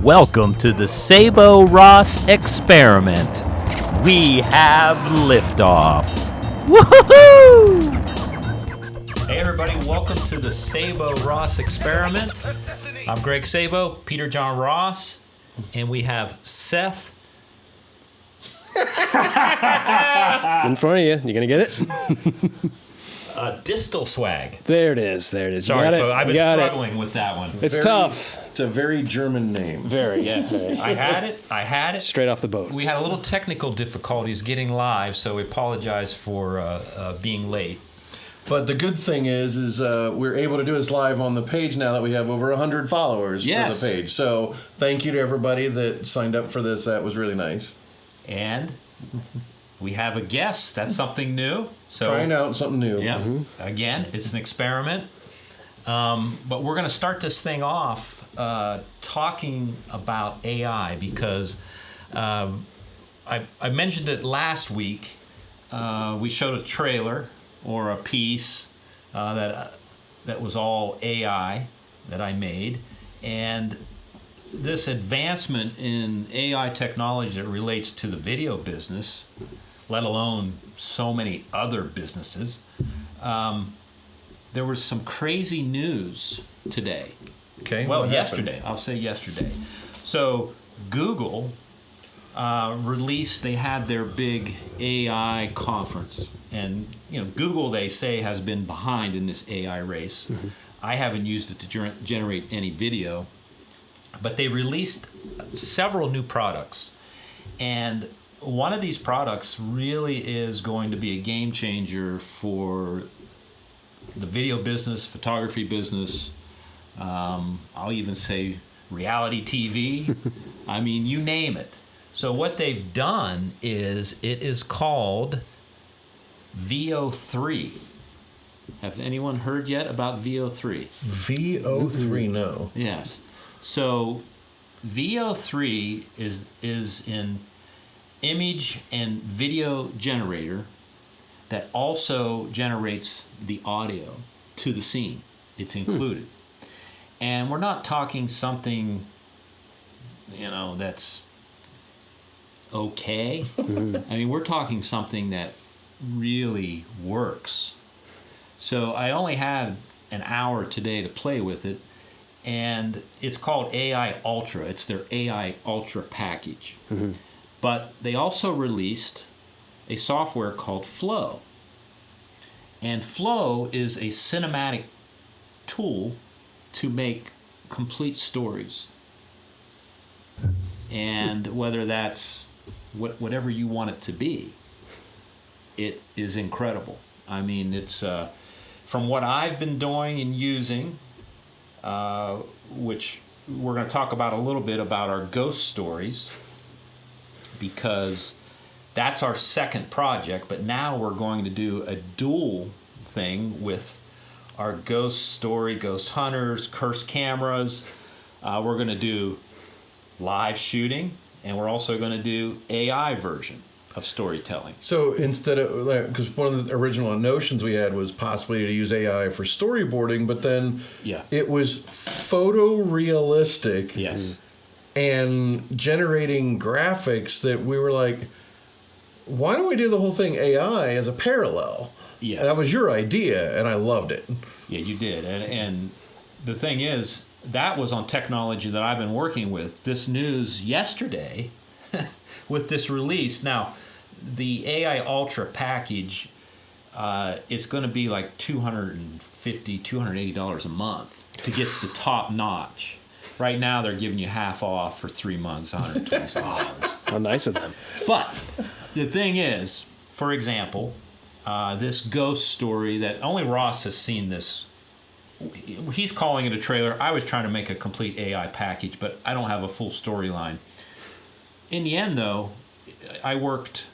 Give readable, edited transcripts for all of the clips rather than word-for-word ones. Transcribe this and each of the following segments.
Welcome to the Sabo Ross Experiment. We have liftoff. Woohoo! Hey everybody, welcome to the Sabo Ross Experiment. I'm Greg Sabo, Peter John Ross, and we have Seth. It's in front of you. You gonna get it? Distal Swag. There it is. There it is. Sorry, you got it. I've been you got struggling with that one. It's tough. It's a very German name. Very. Yes, I had it. Straight off the boat. We had a little technical difficulties getting live, so we apologize for being late. But the good thing is we're able to do this live on the page now that we have over 100 followers for the page. So thank you to everybody that signed up for this. That was really nice. And we have a guest. That's something new. So trying out something new. Yeah. Mm-hmm. Again, it's an experiment. But we're going to start this thing off talking about AI because I mentioned it last week. We showed a trailer or a piece that was all AI that I made, and this advancement in AI technology that relates to the video business, let alone so many other businesses, there was some crazy news today. Okay. Well, yesterday. I'll say yesterday. So Google released, they had their big AI conference. And, Google, they say, has been behind in this AI race. Mm-hmm. I haven't used it to generate any video. But they released several new products. And one of these products really is going to be a game changer for the video business, photography business, I'll even say reality TV. I mean, you name it. So what they've done is it is called VO3. Have anyone heard yet about VO3? VO3, no. Yes. So VO3 is an image and video generator that also generates the audio to the scene. It's included. And we're not talking something, that's okay. I mean, we're talking something that really works. So I only had an hour today to play with it, and it's called AI Ultra. It's their AI Ultra package. Mm-hmm. But they also released a software called Flow. And Flow is a cinematic tool to make complete stories. And whether that's whatever you want it to be, it is incredible. I mean, it's from what I've been doing and using, which we're going to talk about a little bit about our ghost stories, because that's our second project, but now we're going to do a dual thing with our ghost story, ghost hunters, cursed cameras. We're going to do live shooting, and we're also going to do AI version of storytelling. So instead of, because one of the original notions we had was possibly to use AI for storyboarding, but then it was photorealistic. Yes. And generating graphics that we were like, why don't we do the whole thing AI as a parallel? Yes. And that was your idea, and I loved it. Yeah, you did. And the thing is, that was on technology that I've been working with. This news yesterday with this release. Now, the AI Ultra package, it's going to be like $250, $280 a month to get the top notch. Right now, they're giving you half off for 3 months, $127. How nice of them. But the thing is, for example, this ghost story that only Ross has seen this. He's calling it a trailer. I was trying to make a complete AI package, but I don't have a full storyline. In the end, though, I worked,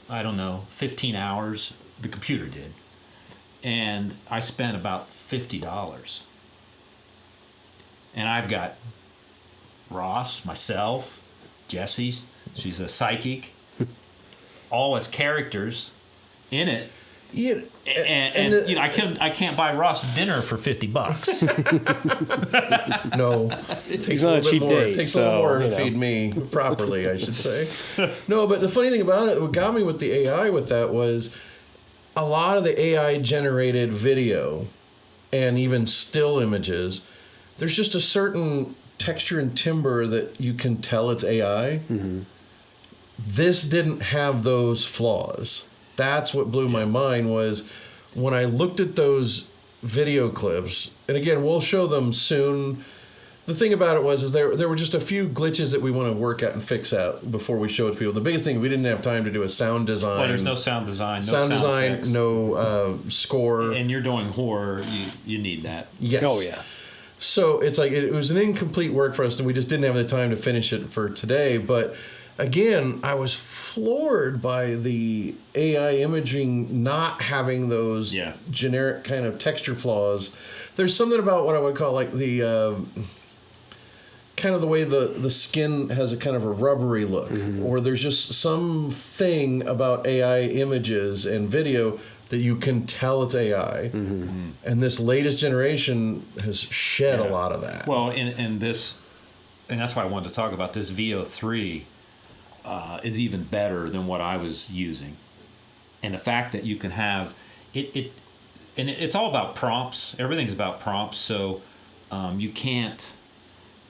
15 hours. The computer did. And I spent about $50. And I've got Ross, myself, Jessie, she's a psychic, all as characters in it. Yeah, And I can't buy Ross dinner for $50. no, it takes It's not a little bit cheap more. date, It takes a little so, more to you know. feed me properly, I should say. No, but the funny thing about it, what got me with the AI with that was a lot of the AI generated video and even still images. There's just a certain texture and timbre that you can tell it's AI. Mm-hmm. This didn't have those flaws. That's what blew my mind was when I looked at those video clips, and again, we'll show them soon. The thing about it was there were just a few glitches that we want to work out and fix out before we show it to people. The biggest thing, we didn't have time to do a sound design. Well, there's no sound design, no sound design, effects. no score. And you're doing horror, you need that. Yes. Oh, yeah. So it's like it was an incomplete work for us, and we just didn't have the time to finish it for today. But again, I was floored by the AI imaging not having those generic kind of texture flaws. There's something about what I would call like the kind of the way the skin has a kind of a rubbery look, or there's just something about AI images and video that you can tell it's AI. And this latest generation has shed a lot of that. Well, and that's why I wanted to talk about this VO3 is even better than what I was using. And the fact that you can have it and it's all about prompts. Everything's about prompts. So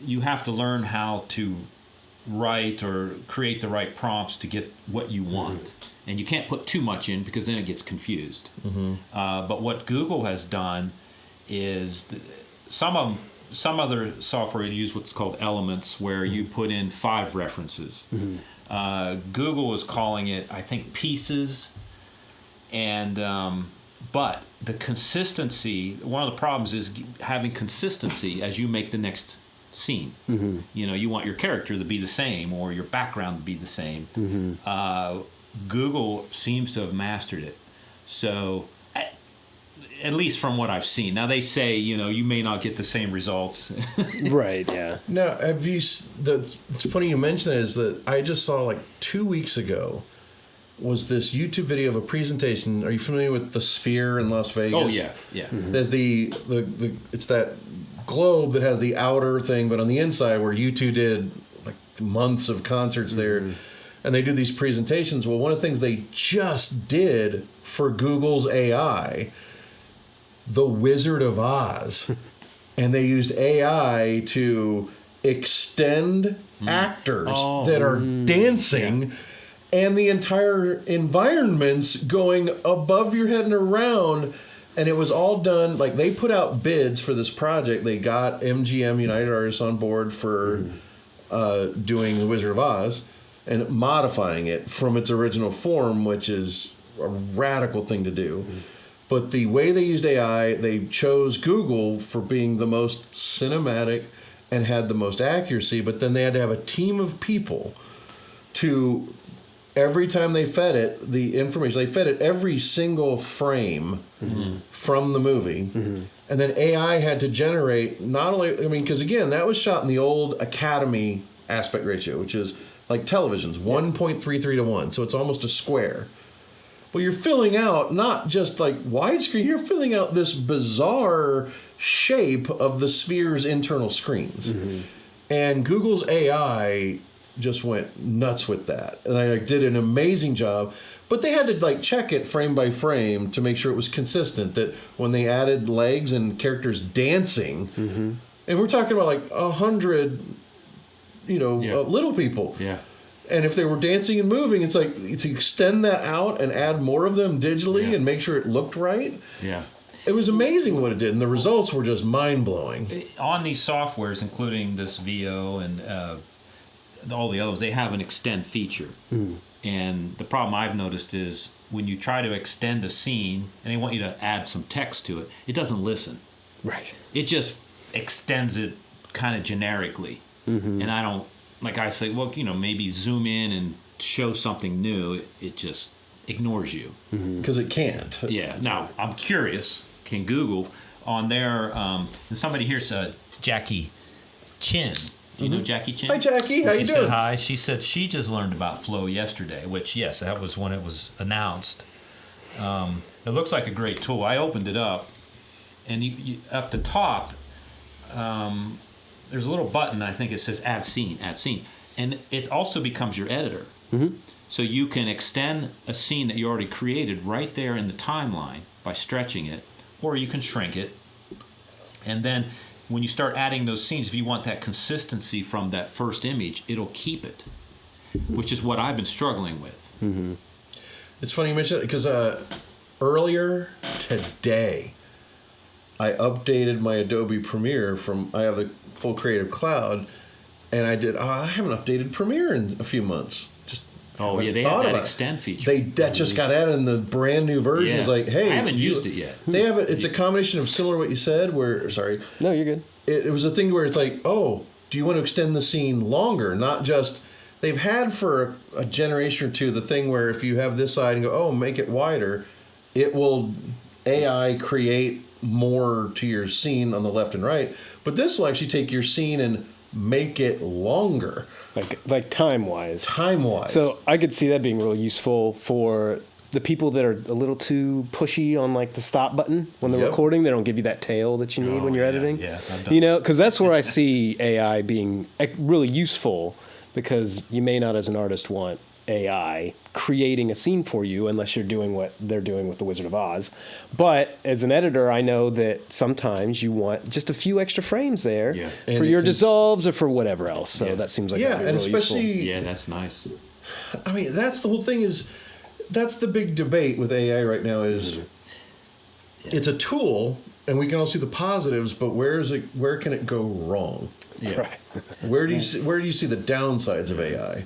you have to learn how to write or create the right prompts to get what you want. And you can't put too much in because then it gets confused. But what Google has done is some other software use what's called elements, where you put in 5 references. Google is calling it, I think, pieces. And but the consistency, one of the problems is having consistency as you make the next scene. You know, you want your character to be the same or your background to be the same. Google seems to have mastered it. So, at least from what I've seen. Now, they say, you may not get the same results. Right, yeah. Now, it's funny you mention it, is that I just saw like 2 weeks ago was this YouTube video of a presentation. Are you familiar with the Sphere in Las Vegas? Oh, yeah. There's it's that globe that has the outer thing, but on the inside where U2 did like months of concerts there. And they do these presentations. Well, one of the things they just did for Google's AI, The Wizard of Oz. And they used AI to extend actors that are dancing, and the entire environment's going above your head and around. And it was all done, like they put out bids for this project. They got MGM, United Artists, on board for doing The Wizard of Oz and modifying it from its original form, which is a radical thing to do. But the way they used AI, they chose Google for being the most cinematic and had the most accuracy, but then they had to have a team of people to, every time they fed it the information, they fed it every single frame from the movie. And then AI had to generate not only, because again, that was shot in the old Academy aspect ratio, which is like television's 1.33 to 1, so it's almost a square. But you're filling out not just like widescreen, you're filling out this bizarre shape of the Sphere's internal screens. And Google's AI just went nuts with that. And I did an amazing job. But they had to like check it frame by frame to make sure it was consistent, that when they added legs and characters dancing, and we're talking about like 100 little people. And if they were dancing and moving, it's like to extend that out and add more of them digitally and make sure it looked right. It was amazing what it did, and the results were just mind-blowing. On these softwares, including this VO and all the others, they have an extend feature. And the problem I've noticed is when you try to extend a scene and they want you to add some text to it, it doesn't listen. Right. It just extends it kind of generically. And I don't, like I say, well, maybe zoom in and show something new. It just ignores you. Because it can't. Yeah. Now, I'm curious, can Google, on their, and somebody here's Jackie Chin. Do you know Jackie Chin? Hi, Jackie. How you She doing? said hi. She said she just learned about Flow yesterday, which, yes, that was when it was announced. It looks like a great tool. I opened it up, and you up the top, there's a little button. I think it says Add Scene, and it also becomes your editor. Mm-hmm. So you can extend a scene that you already created right there in the timeline by stretching it, or you can shrink it. And then when you start adding those scenes, if you want that consistency from that first image, it'll keep it, which is what I've been struggling with. Mm-hmm. It's funny you mention it because earlier today, I updated my Adobe Premiere I have the full Creative Cloud, and I haven't updated Premiere in a few months. Oh yeah, they have that extend feature. That just got added in the brand new version. Yeah. It's like, hey, I haven't used it yet. They have it. It's a combination of similar to what you said. No, you're good. It was a thing where it's like, oh, do you want to extend the scene longer? Not just they've had for a generation or two the thing where if you have this side and go, oh, make it wider, it will AI create more to your scene on the left and right. But this will actually take your scene and make it longer. Like time-wise. Time-wise. So I could see that being really useful for the people that are a little too pushy on like the stop button when they're recording. They don't give you that tail that you need when you're editing. Yeah, because that's where I see AI being really useful, because you may not as an artist want AI creating a scene for you unless you're doing what they're doing with the Wizard of Oz. But as an editor, I know that sometimes you want just a few extra frames there for your dissolves or for whatever else. So that seems like that'd be really especially useful. Yeah, that's nice. I mean, that's the whole thing that's the big debate with AI right now is it's a tool and we can all see the positives, but where can it go wrong? Yeah. Right. Where do you see the downsides of AI?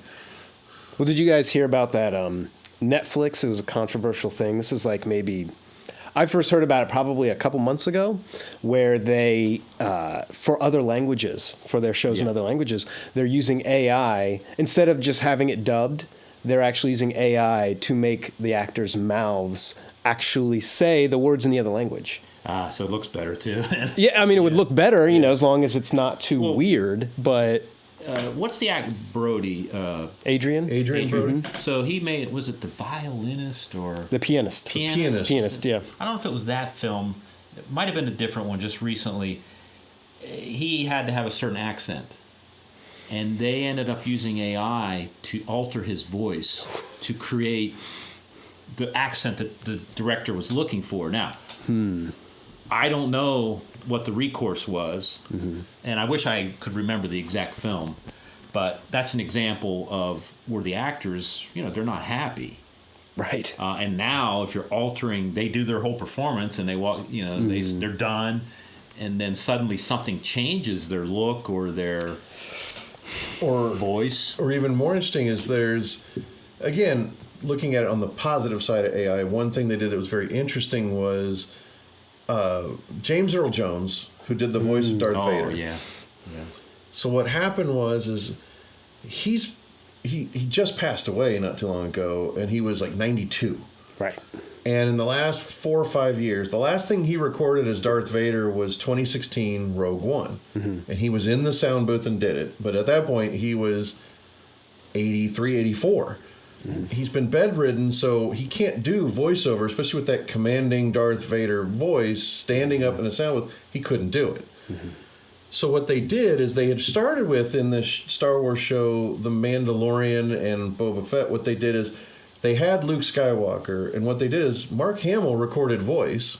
Well, did you guys hear about that Netflix? It was a controversial thing. This is like I first heard about it probably a couple months ago, where they, for other languages, for their shows in other languages, they're using AI. Instead of just having it dubbed, they're actually using AI to make the actors' mouths actually say the words in the other language. So it looks better too. Yeah, I mean, it would look better, as long as it's not too weird, but... what's the act Brody? Adrian Brody. So he made, was it The Violinist or the pianist? Pianist. Yeah. I don't know if it was that film. It might have been a different one just recently. He had to have a certain accent, and they ended up using AI to alter his voice to create the accent that the director was looking for. Now, I don't know what the recourse was, and I wish I could remember the exact film, but that's an example of where the actors, they're not happy. Right. And now if you're altering, they do their whole performance and they walk, they're done, and then suddenly something changes their look or their voice. Or even more interesting is there's, again, looking at it on the positive side of AI, one thing they did that was very interesting was James Earl Jones, who did the voice of Darth Vader. Yeah. So what happened was he just passed away not too long ago, and he was like 92. Right. And in the last 4 or 5 years, the last thing he recorded as Darth Vader was 2016 Rogue One. And he was in the sound booth and did it. But at that point, he was 83, 84. He's been bedridden, so he can't do voiceover, especially with that commanding Darth Vader voice, standing up in a sound booth. He couldn't do it. So what they did is they had started with, in the Star Wars show, The Mandalorian and Boba Fett, what they did is they had Luke Skywalker, and what they did is Mark Hamill recorded voice,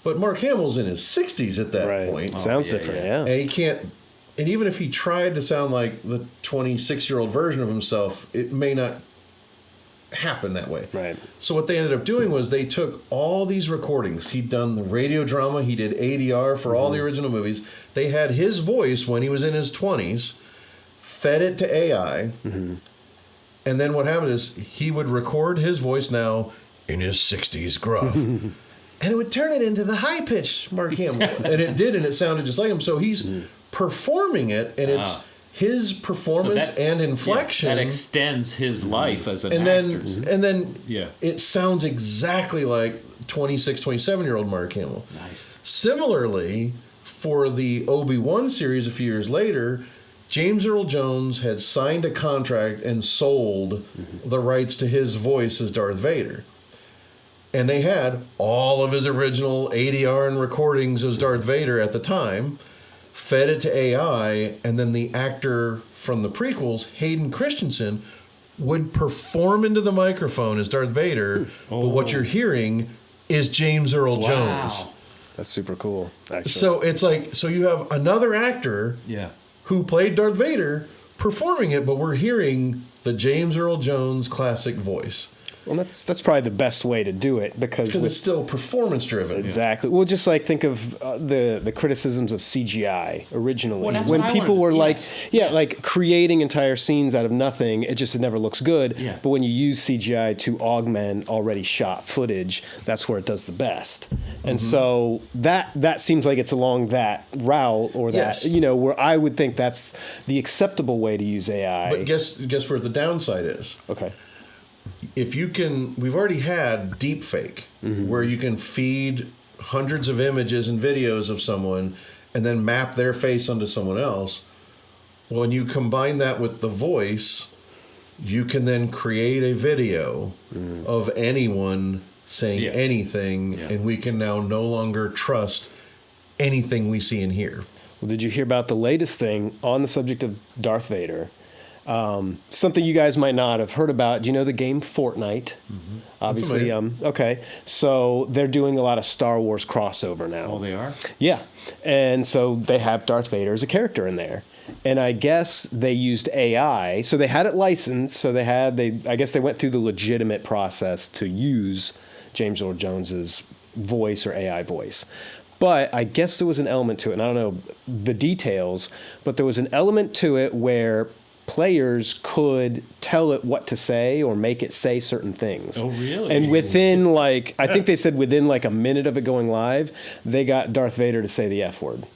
but Mark Hamill's in his 60s at that point. Sounds different, yeah. And he can't, and even if he tried to sound like the 26-year-old version of himself, it may not happen that way. Right. So what they ended up doing was they took all these recordings. He'd done the radio drama. He did ADR for all the original movies. They had his voice when he was in his 20s, fed it to AI, and then what happened is he would record his voice now in his 60s gruff. And it would turn it into the high-pitched Mark Hamill. And it did, and it sounded just like him. So he's performing it, and it's his performance and inflection that extends his life as an actor. And then it sounds exactly like 26, 27-year-old Mark Hamill. Nice. Similarly, for the Obi-Wan series a few years later, James Earl Jones had signed a contract and sold the rights to his voice as Darth Vader. And they had all of his original ADR recordings as Darth Vader at the time, fed it to AI, and then the actor from the prequels, Hayden Christensen, would perform into the microphone as Darth Vader, but what you're hearing is James Earl Jones. That's super cool, actually. So it's like, so you have another actor who played Darth Vader performing it, but we're hearing the James Earl Jones classic voice. Well, that's probably the best way to do it because it's still performance driven. Exactly. Well, just like think of the criticisms of CGI originally, Well, when people were like, yes. like creating entire scenes out of nothing. It never looks good. Yeah. But when you use CGI to augment already shot footage, that's where it does the best. And so that seems like it's along that route, or that where I would think that's the acceptable way to use AI. But guess where the downside is? Okay. If you can, we've already had deepfake, where you can feed hundreds of images and videos of someone and then map their face onto someone else. When you combine that with the voice, you can then create a video of anyone saying anything, and we can now no longer trust anything we see and hear. Well, did you hear about the latest thing on the subject of Darth Vader? Something you guys might not have heard about. Do you know the game Fortnite? Obviously, okay. So they're doing a lot of Star Wars crossover now. Oh, they are? Yeah. And so they have Darth Vader as a character in there. And I guess they used AI. So they had it licensed. So I guess they went through the legitimate process to use James Earl Jones's voice or AI voice. But I guess there was an element to it, and I don't know the details, but there was an element to it where players could tell it what to say or make it say certain things. Oh, really? And within I think they said within a minute of it going live, they got Darth Vader to say the F word.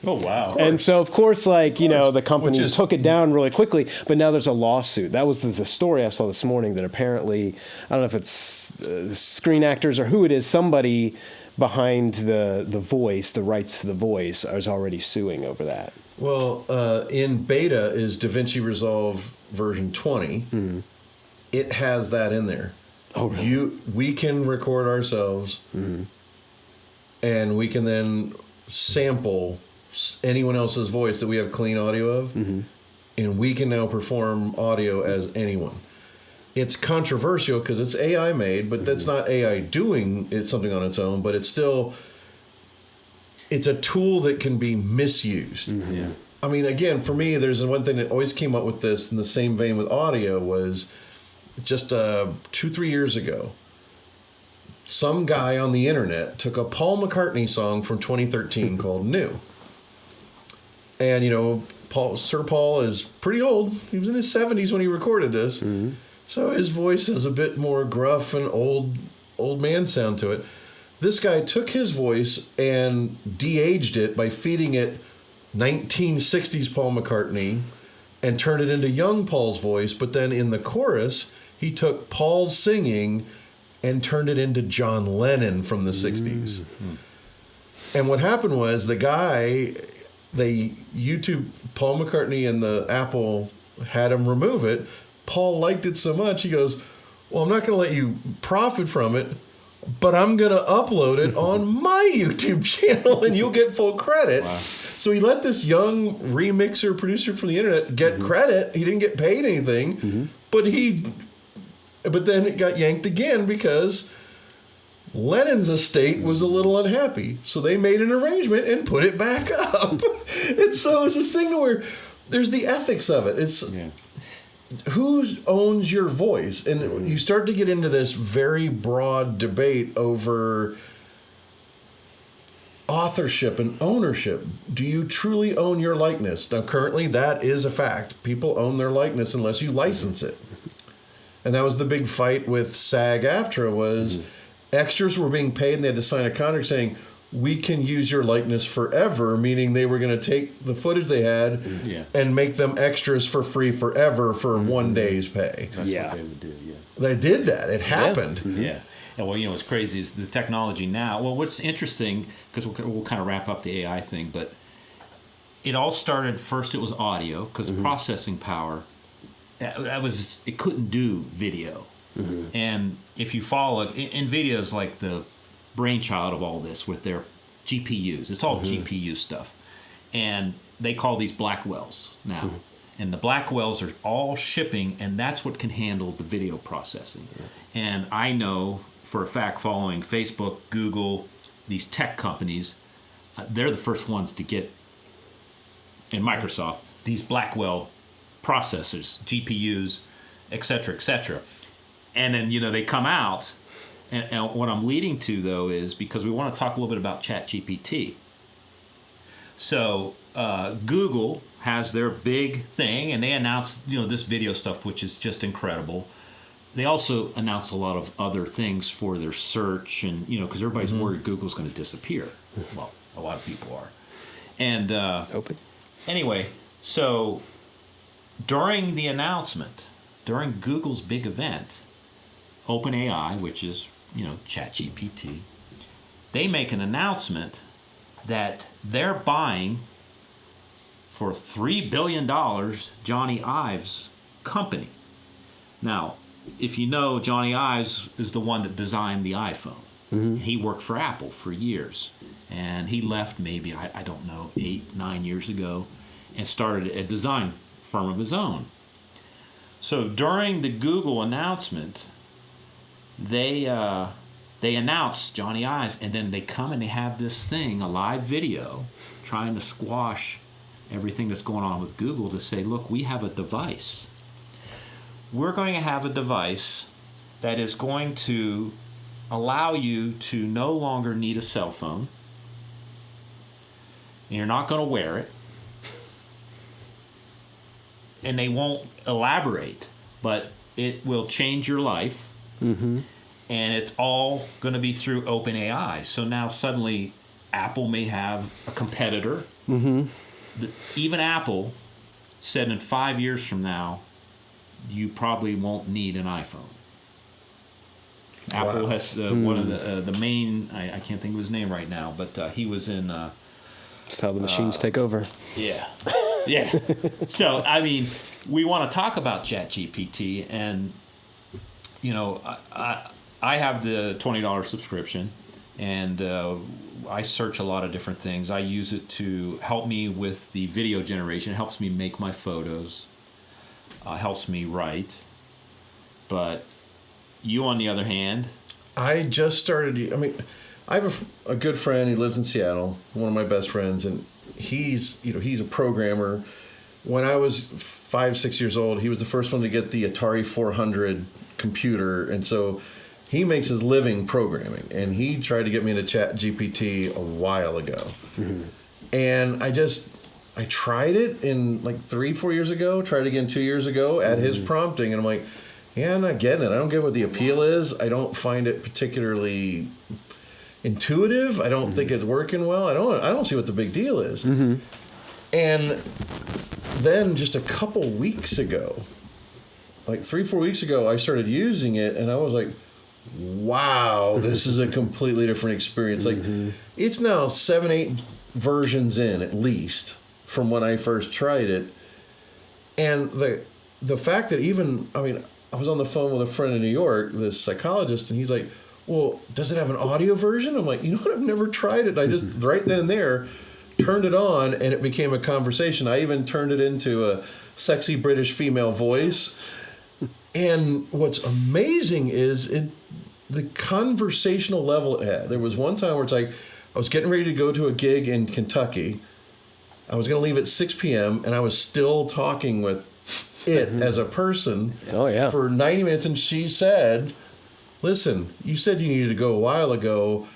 Oh, wow. And so, of course, the company took it down really quickly, but now there's a lawsuit. That was the story I saw this morning, that apparently, I don't know if it's Screen Actors or who it is, somebody behind the voice, the rights to the voice, is already suing over that. Well, in beta is DaVinci Resolve version 20. It has that in there. Oh, really? We can record ourselves, and we can then sample anyone else's voice that we have clean audio of, and we can now perform audio as anyone. It's controversial because it's AI made, but that's not AI doing something on its own, but it's still... It's a tool that can be misused. Yeah. I mean, again, for me, there's one thing that always came up with this in the same vein with audio was just 2-3 years ago. Some guy on the internet took a Paul McCartney song from 2013 called New. And, Sir Paul is pretty old. He was in his 70s when he recorded this. So his voice has a bit more gruff and old man sound to it. This guy took his voice and de-aged it by feeding it 1960s Paul McCartney and turned it into young Paul's voice. But then in the chorus, he took Paul's singing and turned it into John Lennon from the 60s. And what happened was they YouTube Paul McCartney and the Apple had him remove it. Paul liked it so much, he goes, well, I'm not going to let you profit from it, but I'm going to upload it on my YouTube channel and you'll get full credit. Wow. So he let this young remixer producer from the internet get credit. He didn't get paid anything, but then it got yanked again because Lennon's estate was a little unhappy. So they made an arrangement and put it back up. And so it's this thing where there's the ethics of it. It's who owns your voice? And you start to get into this very broad debate over authorship and ownership. Do you truly own your likeness? Now, currently, that is a fact. People own their likeness unless you license it. And that was the big fight with SAG-AFTRA was extras were being paid and they had to sign a contract saying, we can use your likeness forever, meaning they were going to take the footage they had and make them extras for free forever for 1 day's pay. That's what they would do, They did that. It happened. Yeah. And well, what's crazy is the technology now. Well, what's interesting, because we'll kind of wrap up the AI thing, but it all started, first it was audio, because the processing power, it couldn't do video. And if you follow it, NVIDIA is like the brainchild of all this with their GPUs. It's all GPU stuff. And they call these Blackwells now. And the Blackwells are all shipping, and that's what can handle the video processing. And I know for a fact, following Facebook, Google, these tech companies, they're the first ones to get, and Microsoft, these Blackwell processors, GPUs, et cetera, et cetera. And then, they come out, and what I'm leading to, though, is because we want to talk a little bit about ChatGPT. So Google has their big thing, and they announced, this video stuff, which is just incredible. They also announced a lot of other things for their search, and because everybody's worried Google's going to disappear. Well, a lot of people are. And Open. Anyway, so during the announcement, during Google's big event, OpenAI, which is ChatGPT, they make an announcement that they're buying for $3 billion Johnny Ive's company. Now, if you know, Johnny Ives is the one that designed the iPhone. He worked for Apple for years. And he left maybe, I don't know, 8-9 years ago and started a design firm of his own. So during the Google announcement, they announced Johnny Ives, and then they come and they have this thing, a live video, trying to squash everything that's going on with Google to say, look, we have a device. We're going to have a device that is going to allow you to no longer need a cell phone. And you're not going to wear it. And they won't elaborate, but it will change your life. And it's all going to be through OpenAI. So now suddenly Apple may have a competitor. Even Apple said in 5 years from now, you probably won't need an iPhone. Apple has one of the main, I can't think of his name right now, but he was in... That's how the machines take over. Yeah. Yeah. So, I mean, we want to talk about ChatGPT, and, I have the $20 subscription, and I search a lot of different things. I use it to help me with the video generation. It helps me make my photos. Helps me write. But you, on the other hand... I just started... I have a good friend. He lives in Seattle, one of my best friends, and he's a programmer. When I was 5-6 years old, he was the first one to get the Atari 400 computer, and so he makes his living programming. And he tried to get me into ChatGPT a while ago, and I tried it in like 3-4 years ago. Tried again 2 years ago at his prompting, and I'm like, yeah, I'm not getting it. I don't get what the appeal is. I don't find it particularly intuitive. I don't think it's working well. I don't see what the big deal is. And then just a couple weeks ago, like 3-4 weeks ago, I started using it, and I was like, wow, this is a completely different experience. Like, it's now 7-8 versions in, at least, from when I first tried it. And the fact that I was on the phone with a friend in New York, this psychologist, and he's like, well, does it have an audio version? I'm like, you know what? I've never tried it. I just, right then and there, turned it on, and it became a conversation. I even turned it into a sexy British female voice. And what's amazing is the conversational level it had. There was one time where it's like, I was getting ready to go to a gig in Kentucky. I was going to leave at 6 p.m., and I was still talking with it as a person for 90 minutes, and she said... Listen, you said you needed to go a while ago.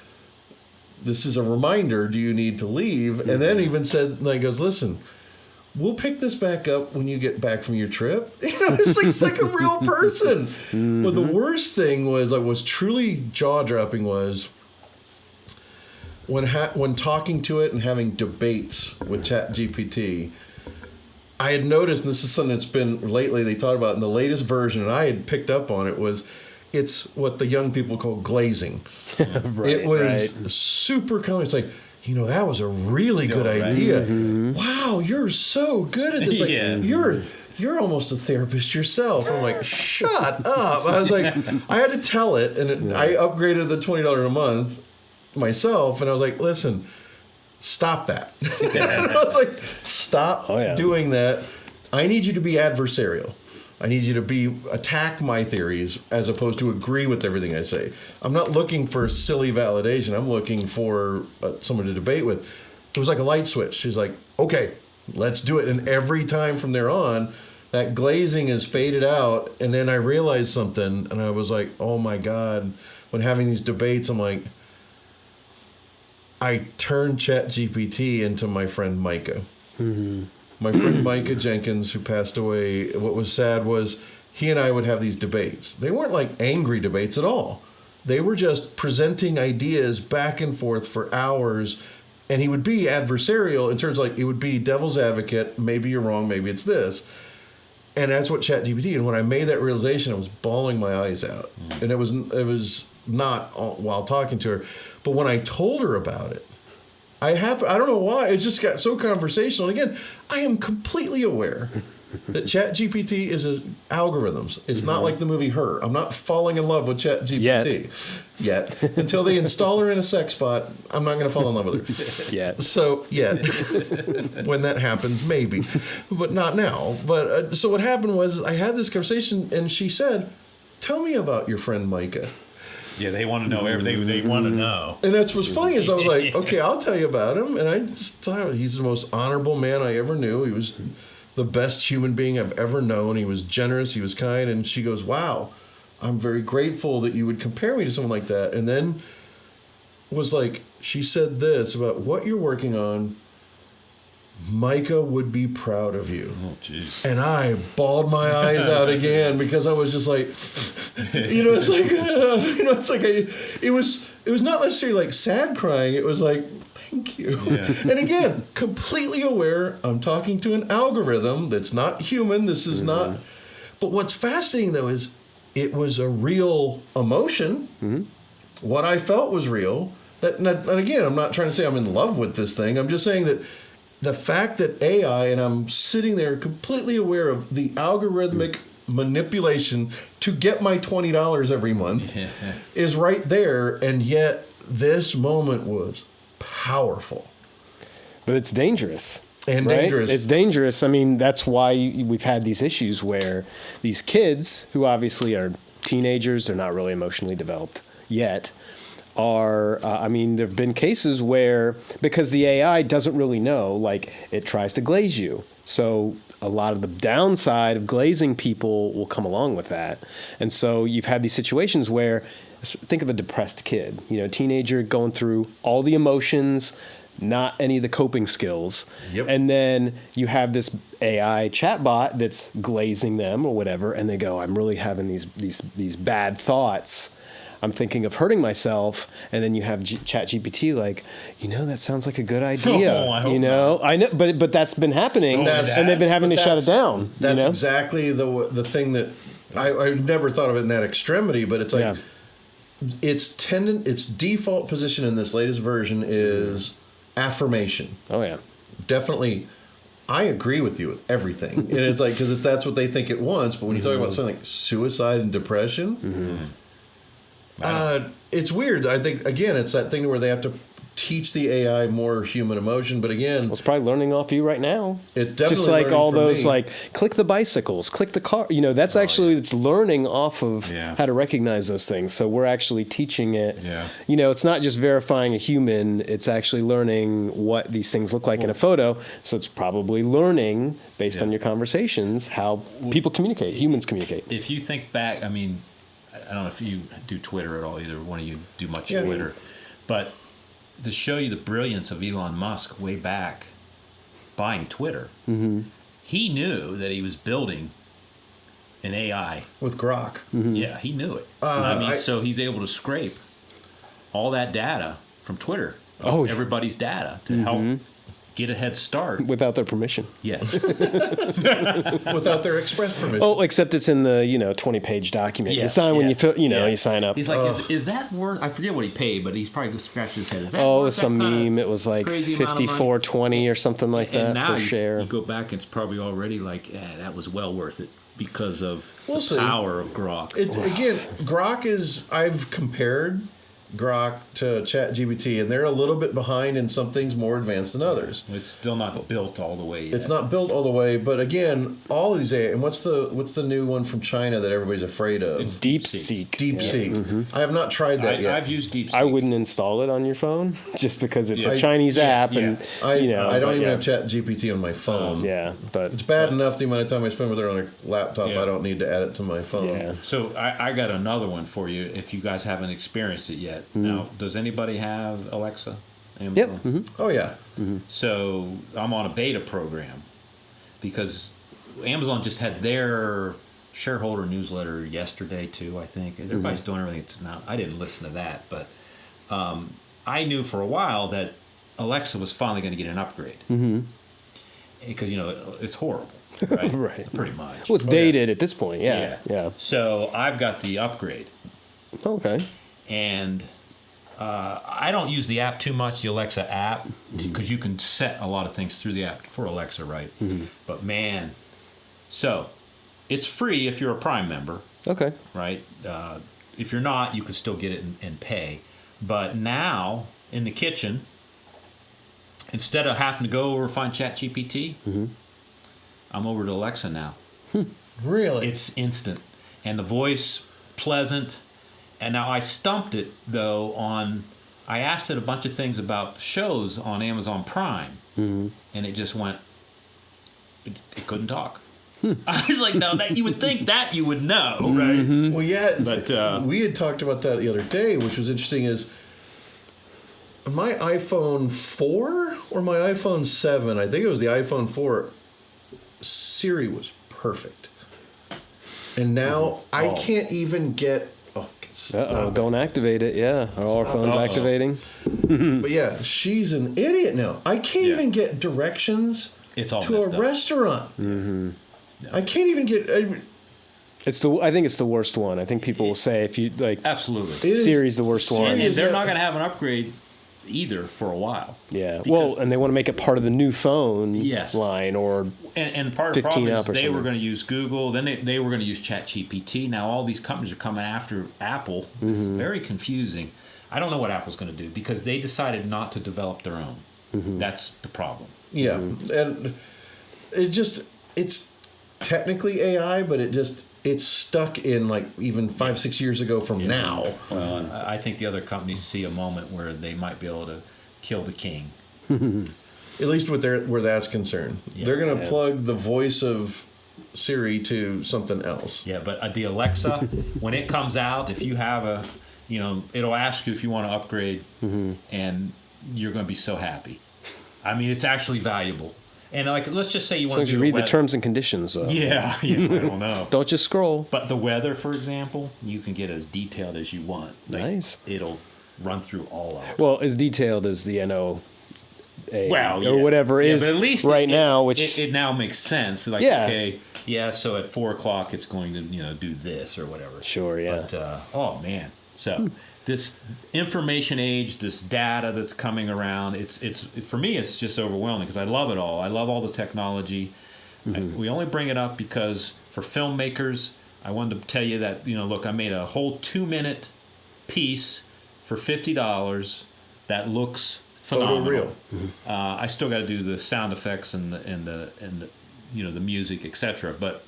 This is a reminder. Do you need to leave? And then even said, goes, listen, we'll pick this back up when you get back from your trip. It's like a real person. But the worst thing was, was truly jaw-dropping was when talking to it and having debates with ChatGPT, I had noticed, and this is something that's been lately, they talked about in the latest version, and I had picked up on it, was... It's what the young people call glazing. It was super common. It's like, that was a really good idea. Wow, you're so good at this. Like, you're almost a therapist yourself. I'm like, shut up. I was like, I had to tell it, and I upgraded the $20 a month myself, and I was like, listen, stop that. I was like, stop doing that. I need you to be adversarial. I need you to attack my theories as opposed to agree with everything I say. I'm not looking for silly validation. I'm looking for someone to debate with. It was like a light switch. She's like, okay, let's do it. And every time from there on, that glazing is faded out. And then I realized something, and I was like, oh my God. When having these debates, I'm like, I turned ChatGPT into my friend Micah. Mm-hmm. My friend Micah Jenkins, who passed away, what was sad was he and I would have these debates. They weren't like angry debates at all. They were just presenting ideas back and forth for hours, and he would be adversarial in terms of like, it would be devil's advocate, maybe you're wrong, maybe it's this. And that's what ChatGPT, and when I made that realization, I was bawling my eyes out. And it was not while talking to her, but when I told her about it, I don't know why, it just got so conversational. And again, I am completely aware that ChatGPT is algorithms. It's not like the movie Her. I'm not falling in love with ChatGPT yet. Until they install her in a sex bot, I'm not going to fall in love with her. Yet. So, when that happens, maybe. But not now. But so what happened was I had this conversation, and she said, tell me about your friend Micah. Yeah, they want to know everything. They want to know. And that's what's funny is I was like, okay, I'll tell you about him. And I just thought he's the most honorable man I ever knew. He was the best human being I've ever known. He was generous. He was kind. And she goes, wow, I'm very grateful that you would compare me to someone like that. And then was like, she said this about what you're working on. Micah would be proud of you. Oh, jeez. And I bawled my eyes out again because I was just like, it was not necessarily like sad crying. It was like, thank you. Yeah. And again, completely aware I'm talking to an algorithm that's not human. This is not. But what's fascinating though is it was a real emotion. Mm-hmm. What I felt was real. And again, I'm not trying to say I'm in love with this thing. I'm just saying that the fact that AI, and I'm sitting there completely aware of the algorithmic manipulation to get my $20 every month is right there, and yet this moment was powerful. But it's dangerous. And right? dangerous. It's dangerous. I mean, that's why we've had these issues where these kids, who obviously are teenagers, they're not really emotionally developed yet, there have been cases where, because the AI doesn't really know, like, it tries to glaze you. So a lot of the downside of glazing people will come along with that. And so you've had these situations where, think of a depressed kid, teenager going through all the emotions, not any of the coping skills. Yep. And then you have this AI chatbot that's glazing them or whatever, and they go, I'm really having these bad thoughts. I'm thinking of hurting myself, and then you have ChatGPT like, that sounds like a good idea. I hope not. I know, but that's been happening, and they've been having to shut it down. That's exactly the thing that I never thought of it in that extremity, but it's like its default position in this latest version is affirmation. Oh yeah, definitely. I agree with you with everything, and it's like because that's what they think it wants. But when you talk about something like suicide and depression. Mm-hmm. It's weird. I think, again, it's that thing where they have to teach the AI more human emotion. But again, it's probably learning off you right now. It's definitely just like all those, me. like, click the bicycles, click the car. That's it's learning off of how to recognize those things. So we're actually teaching it. Yeah. It's not just verifying a human. It's actually learning what these things look like in a photo. So it's probably learning, based on your conversations, how people communicate, humans communicate. If you think back, I don't know if you do Twitter at all, either one of you do much Twitter, but to show you the brilliance of Elon Musk way back buying Twitter, he knew that he was building an AI. With Grok. Mm-hmm. Yeah, he knew it. So he's able to scrape all that data from Twitter, everybody's data, to help get a head start. Without their permission. Yes. Without their express permission. Oh, except it's in the 20-page document. Yeah, You sign when yeah, you fill, yeah. you sign up. He's like, is that worth? I forget what he paid, but he's probably scratched his head. Is that Oh, it worth was that some kinda meme. It was like crazy amount of money? $54.20 or something like that And now per share. you go back, and it's probably already like, that was well worth it because of We'll the see. power of Grok. Again, Grok is. I've compared Grok to ChatGPT, and they're a little bit behind in some things more advanced than others. It's still not built all the way yet. It's not built all the way, but again, all of these AI. And what's the new one from China that everybody's afraid of? It's DeepSeek. DeepSeek. I have not tried that yet. I've used DeepSeek. I wouldn't install it on your phone just because it's Yeah. a Chinese app, and I don't but even yeah. have ChatGPT on my phone. Yeah, but It's bad enough the amount of time I spend with it on a laptop. Yeah. I don't need to add it to my phone. yeah. So I got another one for you if you guys haven't experienced it yet. Now, does anybody have Alexa? Amazon? Yep. Oh yeah. So I'm on a beta program because Amazon just had their shareholder newsletter yesterday too, I think. Everybody's doing everything. It's not, I didn't listen to that, but I knew for a while that Alexa was finally going to get an upgrade. Because, it's horrible, right? Right. Pretty much. Well, it's dated at this point. Yeah. So I've got the upgrade. Okay. And I don't use the app too much, the Alexa app, because you can set a lot of things through the app for Alexa, right? But man, so it's free if you're a Prime member, Okay. right? If you're not, you can still get it and pay. But now in the kitchen, instead of having to go over and find ChatGPT, I'm over to Alexa now. Really? It's instant, and the voice pleasant. And now I stumped it though on. I asked it a bunch of things about shows on Amazon Prime, and it just went. It couldn't talk. I was like, no, that you would think that you would know, right? Well, yeah, But, we had talked about that the other day, which was interesting. Is my iPhone 4 or my iPhone 7? I think it was the iPhone 4. Siri was perfect, and now I can't even get. Uh-oh, don't activate it. Yeah. Are all our phones activating? But yeah, she's an idiot now. I can't Yeah. even get directions It's all to a messed up. restaurant. I can't even get. I think it's the worst one. I think people will say if you like Absolutely. It is- Siri's the worst one. And they're Yeah. not going to have an upgrade either for a while. Yeah. Because- Well, and they want to make it part of the new phone Yes. line or And part of the 15 problem up is or they were something. going to use Google, then they were going to use ChatGPT. Now all these companies are coming after Apple. It's very confusing. I don't know what Apple's going to do because they decided not to develop their own. That's the problem. Yeah, and it's technically AI, but it's stuck in like even 5-6 years ago from now. Well, I think the other companies see a moment where they might be able to kill the king. At least where that's concerned. Yeah. They're going to Yeah. plug the voice of Siri to something else. Yeah, but the Alexa, when it comes out, if you have it'll ask you if you want to upgrade, and you're going to be so happy. I mean, it's actually valuable. And like, let's just say you as want long to as you read the terms and conditions. Yeah, I don't know. Don't just scroll. But the weather, for example, you can get as detailed as you want. Like, Nice. It'll run through all of it. Well, as detailed as the NOAA Well, or whatever yeah, is but at least right it, now, which it now makes sense. Like, Yeah. okay, yeah, so at 4:00 it's going to do this or whatever. Sure, yeah. But oh man, so this information age, this data that's coming around, it's for me it's just overwhelming because I love it all. I love all the technology. We only bring it up because for filmmakers, I wanted to tell you that look, I made a whole 2-minute piece for $50 that looks phenomenal. Photoreal. I still got to do the sound effects and the the music, etc. But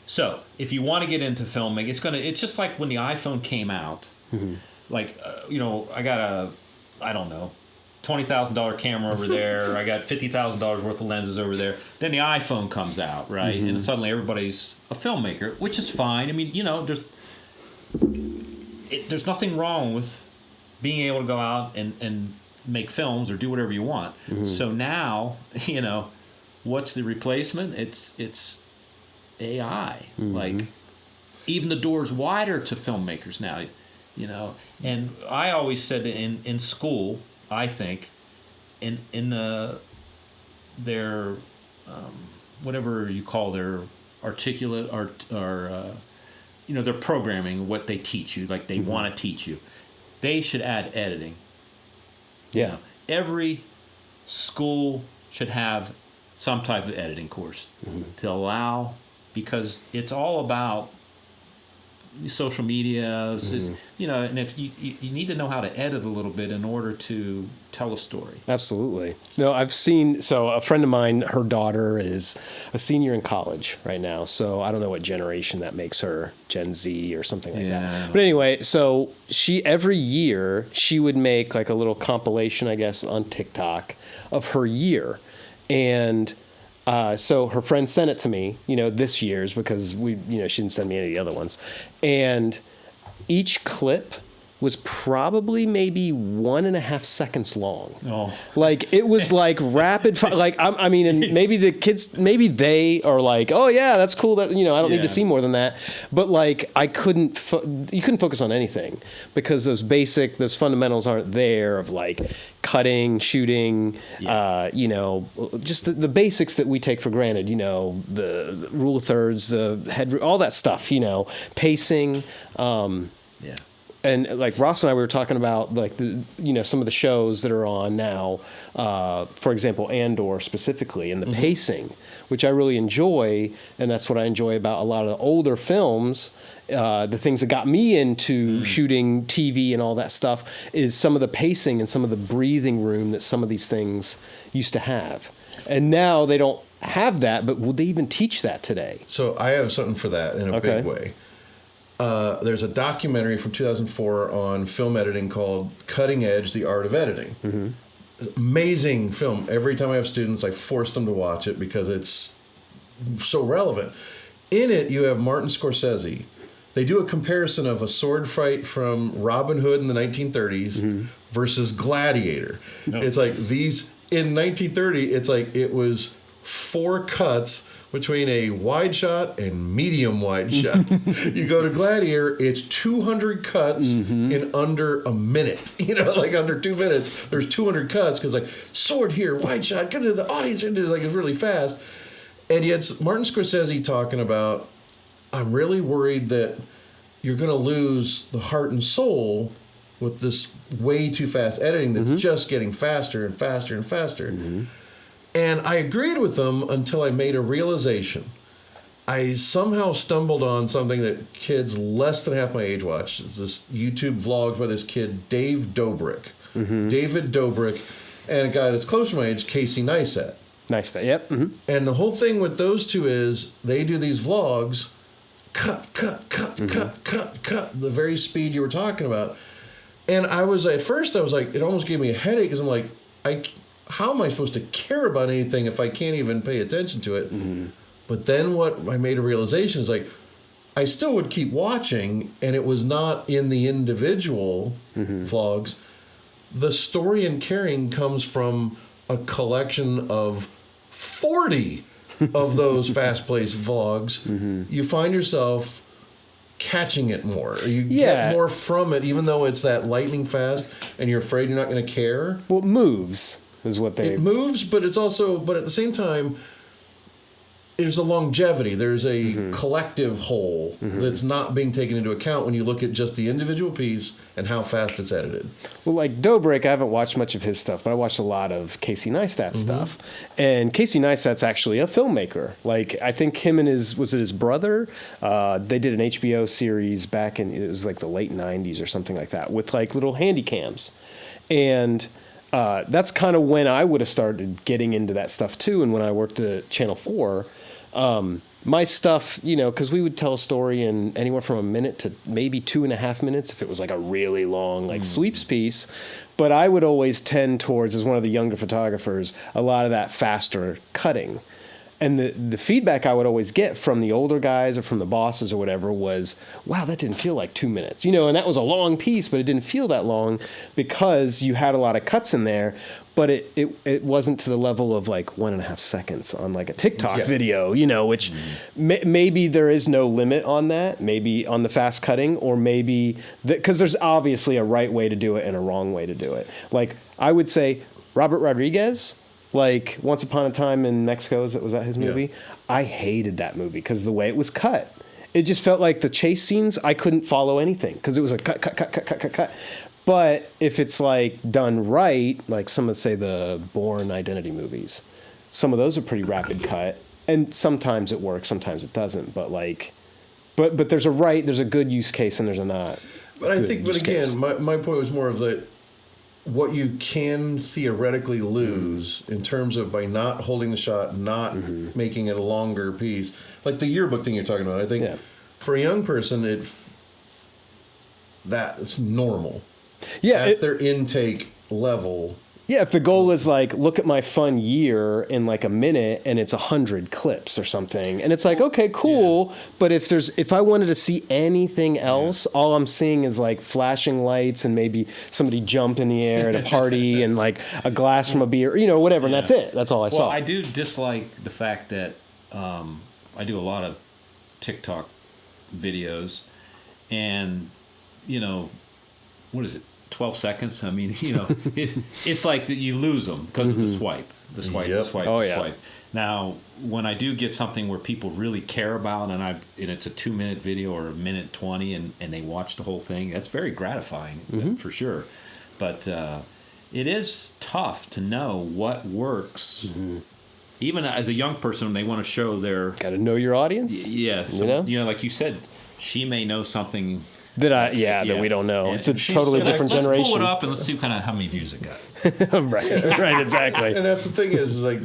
so if you want to get into filmmaking, it's just like when the iPhone came out. Like I got I don't know, $20,000 camera over there. I got $50,000 worth of lenses over there. Then the iPhone comes out, right? And suddenly everybody's a filmmaker, which is fine. I mean, there's nothing wrong with being able to go out and make films or do whatever you want. So now, what's the replacement? It's AI. Like, even the door's wider to filmmakers now, And I always said that in school, I think, in their whatever you call their articulate or their programming, what they teach you, like they want to teach you, they should add editing. Yeah. Every school should have some type of editing course to allow, because it's all about social media, and if you need to know how to edit a little bit in order to tell a story. Absolutely. No, I've seen, so a friend of mine, her daughter is a senior in college right now. So I don't know what generation that makes her, Gen Z or something like that. But anyway, so every year she would make like a little compilation, I guess, on TikTok of her year. And so her friend sent it to me, this year's, because she didn't send me any of the other ones. And each clip was probably maybe 1.5 seconds long. Oh. Like, it was like rapid fire. Like, I mean, and maybe the kids, maybe they are like, oh yeah, that's cool. That, I don't need to see more than that. But like, you couldn't focus on anything because those fundamentals aren't there of like cutting, shooting, just the basics that we take for granted, the rule of thirds, the head, all that stuff, pacing. And like Ross and I, we were talking about like some of the shows that are on now, for example, Andor specifically, and the pacing, which I really enjoy, and that's what I enjoy about a lot of the older films. The things that got me into shooting TV and all that stuff is some of the pacing and some of the breathing room that some of these things used to have, and now they don't have that. But would they even teach that today? So I have something for that in a big way. There's a documentary from 2004 on film editing called Cutting Edge, The Art of Editing. Amazing film. Every time I have students, I force them to watch it because it's so relevant. In it, you have Martin Scorsese. They do a comparison of a sword fight from Robin Hood in the 1930s versus Gladiator. It's like in 1930, it's like it was 4 cuts between a wide shot and medium wide shot. You go to Gladiator, it's 200 cuts in under a minute. Like under 2 minutes, there's 200 cuts because like sword here, wide shot, get to the audience, and it's like it's really fast. And yet Martin Scorsese talking about, I'm really worried that you're going to lose the heart and soul with this way too fast editing that's just getting faster and faster and faster. And I agreed with them until I made a realization. I somehow stumbled on something that kids less than half my age watch. It's this YouTube vlog by this kid, Dave Dobrik. David Dobrik, and a guy that's close to my age, Casey Neistat. Neistat, yep. And the whole thing with those two is they do these vlogs, cut, the very speed you were talking about. And at first I was like, it almost gave me a headache because I'm like, how am I supposed to care about anything if I can't even pay attention to it? But then what I made a realization is like, I still would keep watching, and it was not in the individual vlogs. The story and caring comes from a collection of 40 of those fast-paced vlogs. You find yourself catching it more. You get more from it, even though it's that lightning fast, and you're afraid you're not going to care. Well, it moves. It moves, but it's also, but at the same time, there's a longevity. There's a collective whole that's not being taken into account when you look at just the individual piece and how fast it's edited. Well, like Dobrik, I haven't watched much of his stuff, but I watched a lot of Casey Neistat's stuff. And Casey Neistat's actually a filmmaker. Like, I think him and his brother, they did an HBO series back in, it was like the late 90s or something like that, with like little handy cams. And that's kind of when I would have started getting into that stuff too. And when I worked at Channel 4, my stuff, because we would tell a story in anywhere from a minute to maybe 2.5 minutes if it was like a really long like sweeps piece. But I would always tend towards, as one of the younger photographers, a lot of that faster cutting. And the feedback I would always get from the older guys or from the bosses or whatever was, wow, that didn't feel like 2 minutes. And that was a long piece, but it didn't feel that long because you had a lot of cuts in there. But it wasn't to the level of like 1.5 seconds on like a TikTok video, which maybe there is no limit on that, maybe on the fast cutting, or maybe because there's obviously a right way to do it and a wrong way to do it. Like I would say, Robert Rodriguez, like Once Upon a Time in Mexico, was that his movie? Yeah. I hated that movie because the way it was cut. It just felt like the chase scenes, I couldn't follow anything because it was like cut. But if it's like done right, like some would say the Bourne Identity movies, some of those are pretty rapid cut. And sometimes it works, sometimes it doesn't. But like, but there's a good use case and there's a not. But I think, but again, my point was more of that what you can theoretically lose in terms of by not holding the shot, not making it a longer piece. Like the yearbook thing you're talking about, I think for a young person, it's normal. Yeah. That's their intake level. Yeah, if the goal is like, look at my fun year in like a minute and it's 100 clips or something, and it's like, okay, cool. But if I wanted to see anything else, all I'm seeing is like flashing lights and maybe somebody jumped in the air at a party and like a glass from a beer, whatever, and that's it. That's all I saw. Well, I do dislike the fact that I do a lot of TikTok videos, and what is it? 12 seconds. I mean, it's like that you lose them because of the swipe. Swipe. Now, when I do get something where people really care about, and it's a 2-minute video or a minute 20, and they watch the whole thing, that's very gratifying for sure. But it is tough to know what works. Even as a young person, when they want to show their... Got to know your audience. Yes. Like you said, she may know something... that we don't know. And it's a totally different generation. Let's pull it up and let's see kind of how many views it got. right, exactly. And that's the thing is like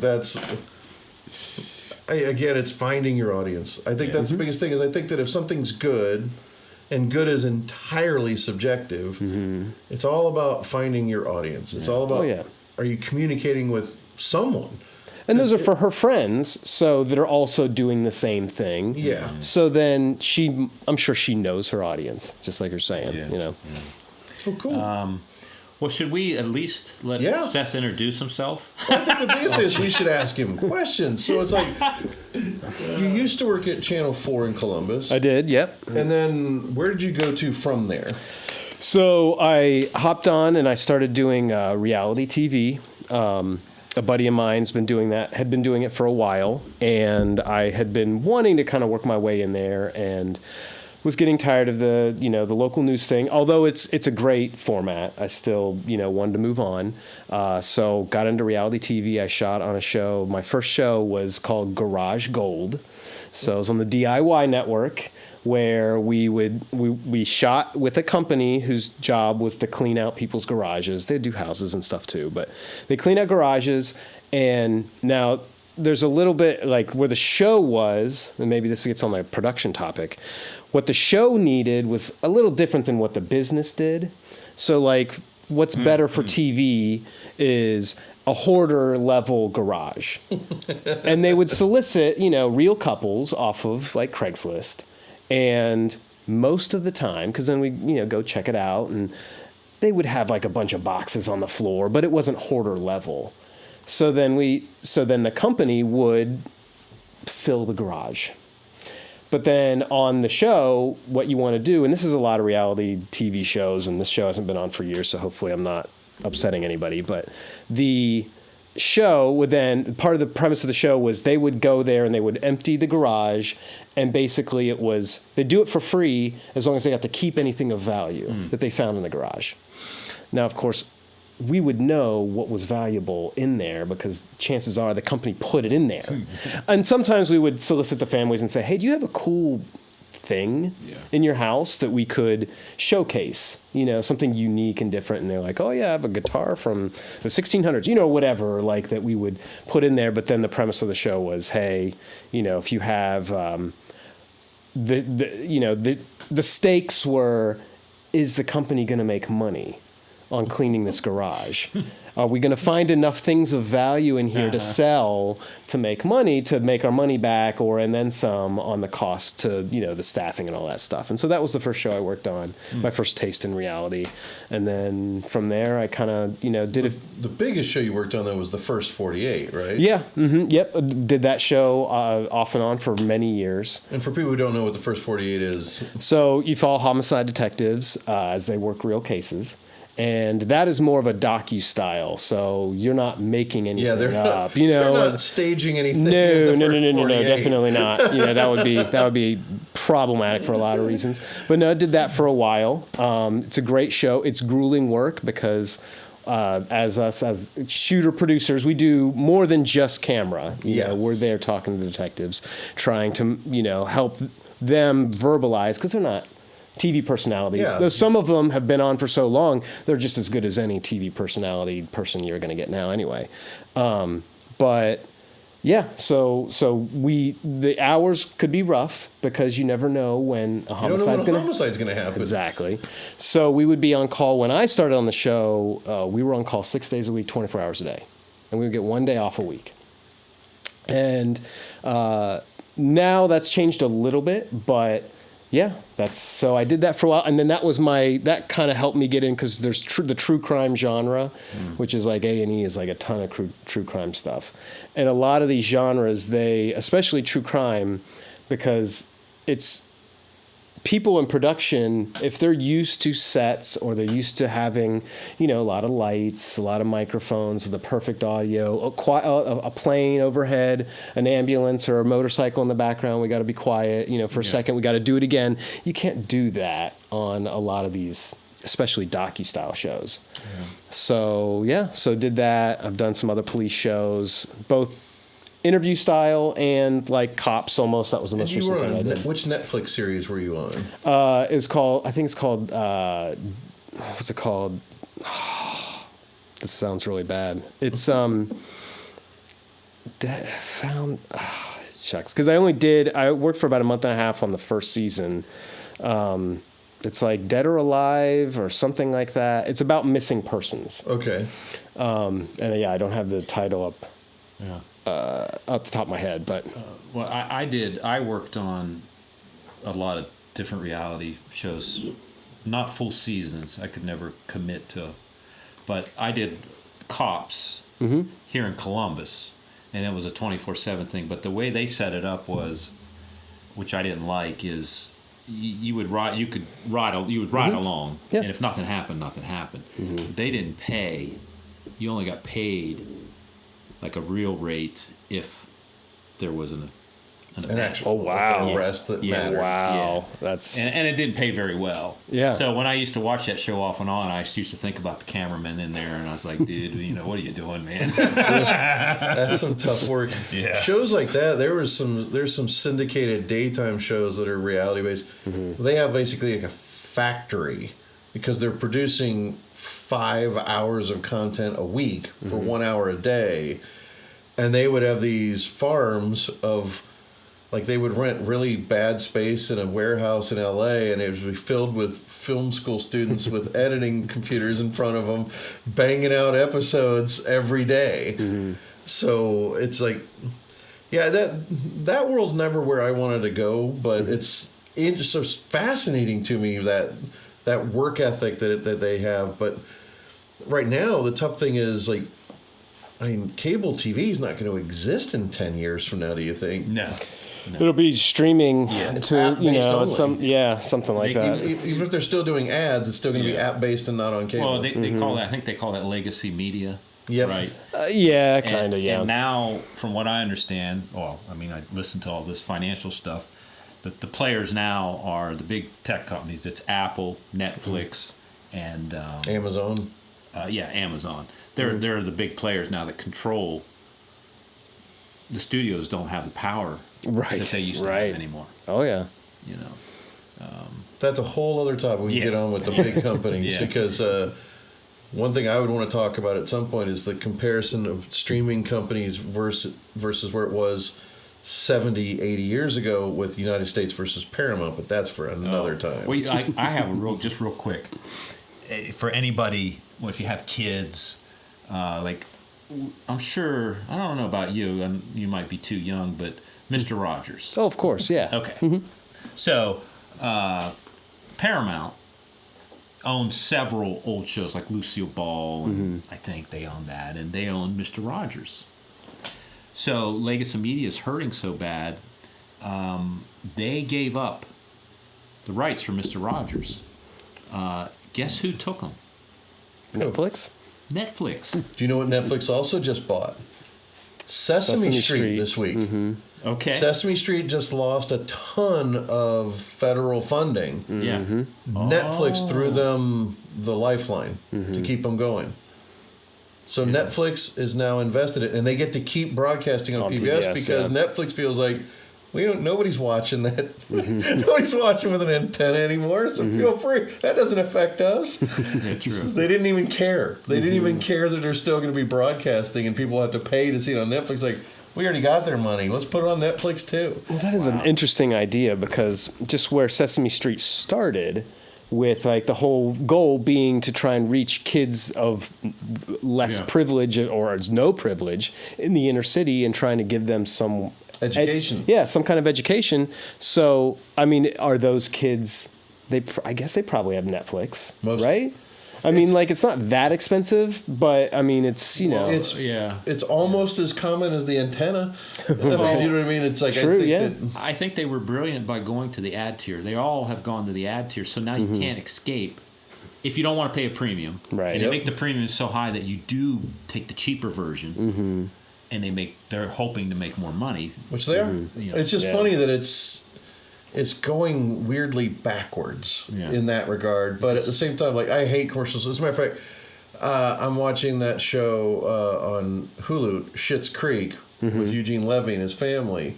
again, it's finding your audience. I think that's the biggest thing is I think that if something's good, and good is entirely subjective, it's all about finding your audience. It's all about are you communicating with someone? And those are for her friends, so that are also doing the same thing. Yeah. So then I'm sure she knows her audience, just like you're saying. Yeah. Oh, cool. Well, should we at least let Seth introduce himself? I think the biggest thing is we should ask him questions. So it's like, you used to work at Channel 4 in Columbus. I did, yep. And then where did you go to from there? So I hopped on and I started doing reality TV. A buddy of mine's had been doing it for a while, and I had been wanting to kind of work my way in there, and was getting tired of the local news thing. Although it's a great format, I still wanted to move on. So got into reality TV. I shot on a show. My first show was called Garage Gold. So it was on the DIY network, where we shot with a company whose job was to clean out people's garages. They do houses and stuff too, but they clean out garages. And now there's a little bit like where the show was, and maybe this gets on the production topic. What the show needed was a little different than what the business did. So like what's better for TV is a hoarder level garage. And they would solicit, real couples off of like Craigslist. And most of the time, because then we, go check it out, and they would have like a bunch of boxes on the floor, but it wasn't hoarder level. So then the company would fill the garage. But then on the show, what you want to do, and this is a lot of reality TV shows, and this show hasn't been on for years, so hopefully I'm not upsetting anybody, but the show would then, part of the premise of the show was they would go there and they would empty the garage, and basically they'd do it for free as long as they got to keep anything of value that they found in the garage. Now, of course, we would know what was valuable in there because chances are the company put it in there. And sometimes we would solicit the families and say, hey, do you have a cool thing in your house that we could showcase, something unique and different? And they're like, oh yeah, I have a guitar from the 1600s, whatever, like that we would put in there. But then the premise of the show was, hey, if you have the stakes were, is the company going to make money on cleaning this garage? Are we going to find enough things of value in here to sell to make money, to make our money back, and then some on the cost to, the staffing and all that stuff? And so that was the first show I worked on, my first taste in reality. And then from there, I kind of, did it. The biggest show you worked on, though, was the first 48, right? Yeah. Yep. Did that show off and on for many years. And for people who don't know what the first 48 is. So you follow homicide detectives as they work real cases. And that is more of a docu-style, so you're not making anything they're up. Not, you know, they're not staging anything. No, in the first no, 48. definitely not. You know, that would be problematic for a lot of reasons. But no, I did that for a while. It's a great show. It's grueling work because as shooter producers, we do more than just camera. You know, we're there talking to the detectives, trying to help them verbalize because they're not TV personalities. Yeah. Though some of them have been on for so long, they're just as good as any TV personality person you're going to get now anyway. But yeah, so the hours could be rough because you never know when a homicide's going to happen. Exactly. So we would be on call. When I started on the show, we were on call 6 days a week, 24 hours a day. And we would get 1 day off a week. And now that's changed a little bit, but yeah, so I did that for a while, and then that kind of helped me get in because there's the true crime genre, which is like A&E is like a ton of true crime stuff, and a lot of these genres, especially true crime, because it's people in production, if they're used to sets or they're used to having, a lot of lights, a lot of microphones, the perfect audio, a plane overhead, an ambulance or a motorcycle in the background, we got to be quiet, for a second, we got to do it again. You can't do that on a lot of these, especially docu-style shows. Yeah. So did that. I've done some other police shows, both interview style and like cops almost. That was the most recent thing I did. Which Netflix series were you on? What's it called? This sounds really bad. It's shucks, because I worked for about a month and a half on the first season. It's like Dead or Alive or something like that. It's about missing persons. Okay. I don't have the title up. Yeah. Off the top of my head, but I worked on a lot of different reality shows, not full seasons. I could never commit to, but I did Cops here in Columbus, and it was a 24/7 thing. But the way they set it up was, which I didn't like, is you would ride along, and if nothing happened, nothing happened. They didn't pay. You only got paid like a real rate if there was an actual arrest that mattered. Wow. Yeah. That's and it didn't pay very well. Yeah. So when I used to watch that show off and on, I used to think about the cameraman in there, and I was like, dude, what are you doing, man? That's some tough work. Yeah. Shows like that, there's some syndicated daytime shows that are reality based. They have basically like a factory because they're producing 5 hours of content a week for 1 hour a day, and they would have these farms of, like, they would rent really bad space in a warehouse in LA, and it would be filled with film school students with editing computers in front of them, banging out episodes every day. So it's like, yeah, that world's never where I wanted to go, but it's just so fascinating to me that work ethic that they have. But right now, the tough thing is, like, cable TV is not going to exist in 10 years from now, do you think? No. It'll be streaming It's to, app-based something like that. Even if they're still doing ads, it's still going to be app-based and not on cable. Well, they call that, I think they call that legacy media. Yep. Right. Kind of, yeah. And now, from what I understand, I listen to all this financial stuff, that the players now are the big tech companies. It's Apple, Netflix, and Amazon. Amazon. They're the big players now that control. The studios don't have the power that they used to have anymore. Oh yeah. That's a whole other topic we can get on with the big companies because one thing I would want to talk about at some point is the comparison of streaming companies versus where it was 70, 80 years ago with United States versus Paramount, but that's for another time. Well, I have real quick, for anybody, if you have kids, I'm sure, I don't know about you, and you might be too young, but Mr. Rogers. Oh, of course, yeah. Okay. So, Paramount owns several old shows like Lucille Ball, and I think they own that, and they own Mr. Rogers. So, Legacy Media is hurting so bad, they gave up the rights for Mr. Rogers. Guess who took them? Netflix? Netflix. Do you know what Netflix also just bought? Sesame Street this week. Mm-hmm. Okay. Sesame Street just lost a ton of federal funding. Yeah. Netflix threw them the lifeline to keep them going. So Netflix is now invested in, and they get to keep broadcasting on PBS because Netflix feels like nobody's watching that. Nobody's watching with an antenna anymore. So feel free. That doesn't affect us. Yeah, true. They didn't even care. They didn't even care that they're still going to be broadcasting, and people have to pay to see it on Netflix. Like, we already got their money. Let's put it on Netflix too. Well, that is an interesting idea because just where Sesame Street started, with like the whole goal being to try and reach kids of less privilege or no privilege in the inner city and trying to give them some education. Some kind of education. So, I mean, are those kids? I guess they probably have Netflix, right? I mean, like, it's not that expensive, but I mean, it's it's almost as common as the antenna. I mean, you know what I mean? It's like true, I think they were brilliant by going to the ad tier. They all have gone to the ad tier, so now you can't escape if you don't want to pay a premium. Right. And they make the premium so high that you do take the cheaper version, and they're hoping to make more money. Which they are. You know, it's just funny that it's going weirdly backwards in that regard. But at the same time, like, I hate commercials. As a matter of fact, I'm watching that show on Hulu, Schitt's Creek, with Eugene Levy and his family.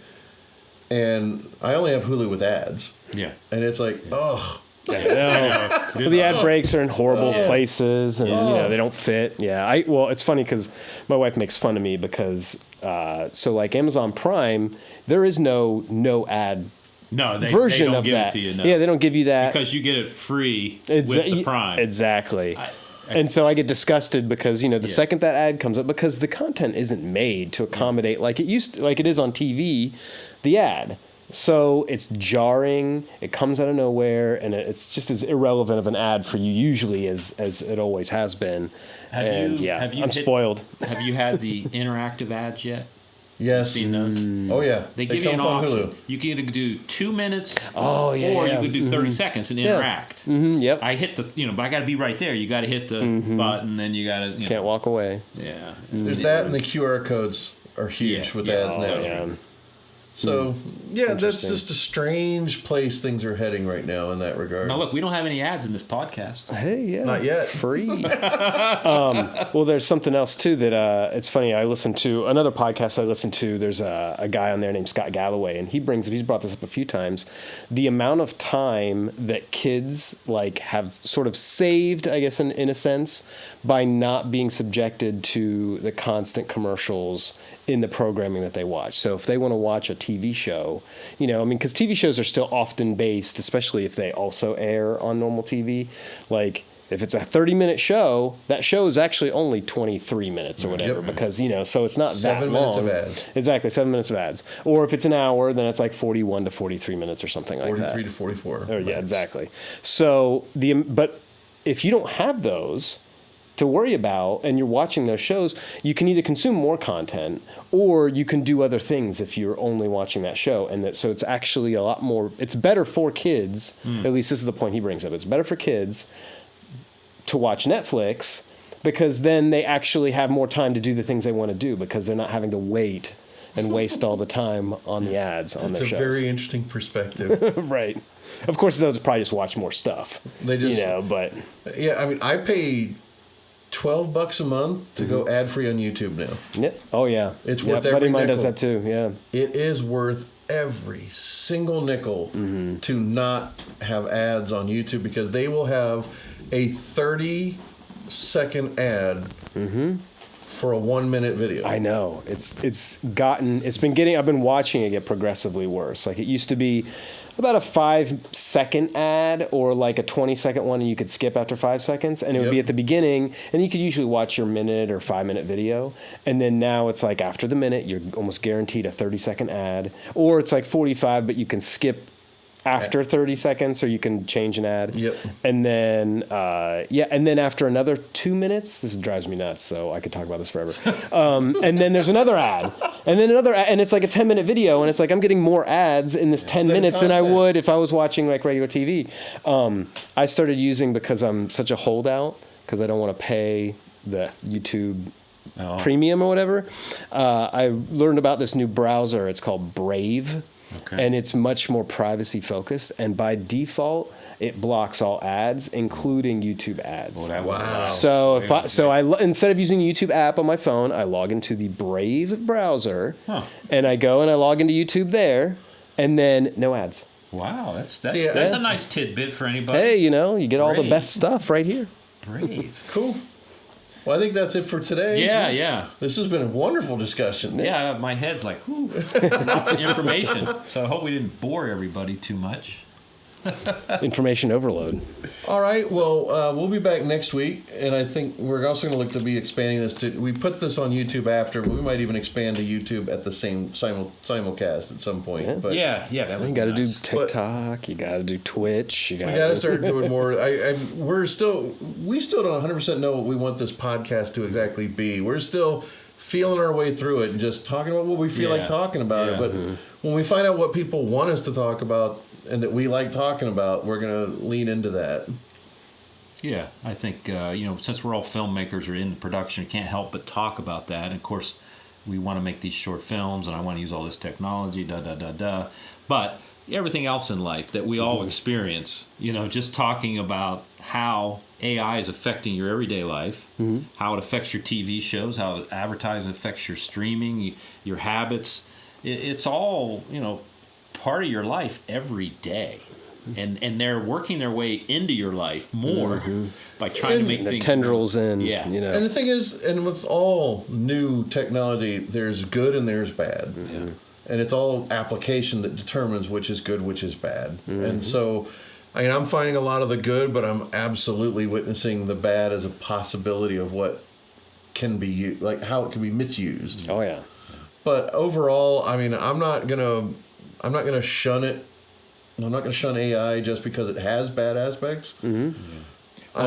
And I only have Hulu with ads. Yeah. And it's like, ugh. Well, the ad breaks are in horrible places, and they don't fit. Yeah, well, it's funny because my wife makes fun of me because so like Amazon Prime, there is no ad version they don't of give that. It to you, no. Yeah, they don't give you that because you get it free with the Prime. Exactly. And so I get disgusted because the second that ad comes up, because the content isn't made to accommodate like it is on TV, the ad. So it's jarring. It comes out of nowhere, and it's just as irrelevant of an ad for you usually as it always has been. I'm spoiled. Have you had the interactive ads yet? Yes. Seen those? Oh yeah. They give you an option. You can either do 2 minutes. Or you could do 30 seconds and interact. Yep. I hit but I got to be right there. You got to hit the button, then you got to. Can't walk away. Yeah. There's that, and the QR codes are huge with ads now. Yeah. So, that's just a strange place things are heading right now in that regard. Now, look, we don't have any ads in this podcast. Hey, yeah. Not yet. Free. Well, there's something else, too, that it's funny. I listened to another podcast I listened to. There's a guy on there named Scott Galloway, and he's brought this up a few times. The amount of time that kids, like, have sort of saved, I guess, in a sense, by not being subjected to the constant commercials in the programming that they watch. So if they want to watch a TV show, because TV shows are still often based, especially if they also air on normal TV. Like, if it's a 30-minute show, that show is actually only 23 minutes or whatever, because, so it's not that long. 7 minutes of ads. Exactly, 7 minutes of ads. Or if it's an hour, then it's like 41 to 43 minutes or something like that. 43 to 44. Oh, yeah, exactly. So, but if you don't have those to worry about and you're watching those shows, you can either consume more content or you can do other things if you're only watching that show. And so it's actually a lot more, it's better for kids, at least this is the point he brings up, it's better for kids to watch Netflix because then they actually have more time to do the things they want to do because they're not having to wait and waste all the time on the ads on their shows. That's a very interesting perspective. Right. Of course, they'll just probably just watch more stuff. They just, but... Yeah, I mean, I pay $12 a month to go ad free on YouTube now. Yeah. Oh yeah. It's worth every buddy of mine nickel. does that too. Yeah. It is worth every single nickel to not have ads on YouTube because they will have a 30-second ad for a 1-minute video. I know. I've been watching it get progressively worse. Like it used to be about a 5-second ad or like a 20-second one and you could skip after 5 seconds and it would be at the beginning and you could usually watch your minute or 5-minute video. And then now it's like after the minute, you're almost guaranteed a 30-second ad, or it's like 45, but you can skip after 30 seconds, or you can change an ad. Yep. And then, and then after another 2 minutes, this drives me nuts, so I could talk about this forever. And then there's another ad. And then another ad, and it's like a 10-minute video, and it's like I'm getting more ads in this 10 minutes than I would if I was watching like regular TV. I started using, because I'm such a holdout, because I don't want to pay the YouTube Oh. Premium or whatever. I learned about this new browser. It's called Brave, Okay. and it's much more privacy focused. And by default, it blocks all ads, including YouTube ads. Wow. So instead of using the YouTube app on my phone, I log into the Brave browser, and I go and I log into YouTube there, and then no ads. Wow, that's See, a nice tidbit for anybody. Hey, you get all the Brave. best stuff right here. Brave. Cool. Well, I think that's it for today. Yeah. This has been a wonderful discussion. Yeah, my head's like, whew, lots of information. So I hope we didn't bore everybody too much. Information overload. All right. Well, we'll be back next week, and I think we're also going to look to be expanding this to. We put this on YouTube after, but we might even expand to YouTube at the same simulcast at some point. Yeah. But Yeah, that would You be got to do nice. TikTok. You got to do Twitch. we got to start doing more. We still don't 100% know what we want this podcast to exactly be. We're still feeling our way through it and just talking about what we feel like talking about it. But when we find out what people want us to talk about and that we like talking about, we're going to lean into that. Yeah, I think, since we're all filmmakers or in production, we can't help but talk about that. And of course, we want to make these short films, and I want to use all this technology, But everything else in life that we all experience, just talking about how AI is affecting your everyday life, how it affects your TV shows, how advertising affects your streaming, your habits. It's all, part of your life every day. And they're working their way into your life more by trying to make the things tendrils in. Yeah. And the thing is, and with all new technology, there's good and there's bad. Yeah. And it's all application that determines which is good, which is bad. And so, I'm finding a lot of the good, but I'm absolutely witnessing the bad as a possibility of what can be used, like how it can be misused. Oh yeah. But overall, I'm not gonna shun it. I'm not gonna shun AI just because it has bad aspects. Well,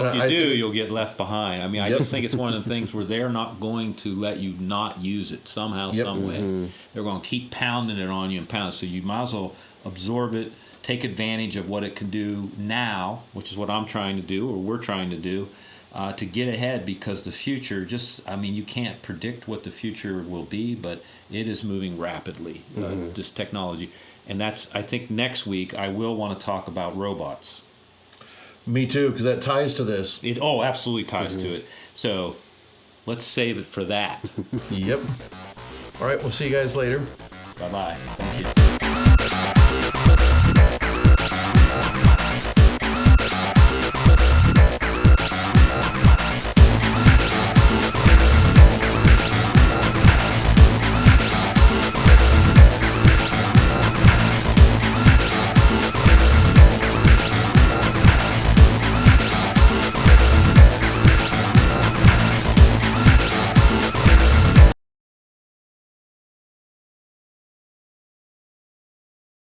if you do, you'll get left behind. I just think it's one of the things where they're not going to let you not use it somehow, some way. They're going to keep pounding it on you and pounding it. So you might as well absorb it, take advantage of what it can do now, which is what I'm trying to do, or we're trying to do, to get ahead, because the future you can't predict what the future will be, but it is moving rapidly, this technology. And I think next week I will want to talk about robots. Me too, because that ties to this. It absolutely ties to it. So let's save it for that. Yep. All right, we'll see you guys later. Bye-bye. Thank you.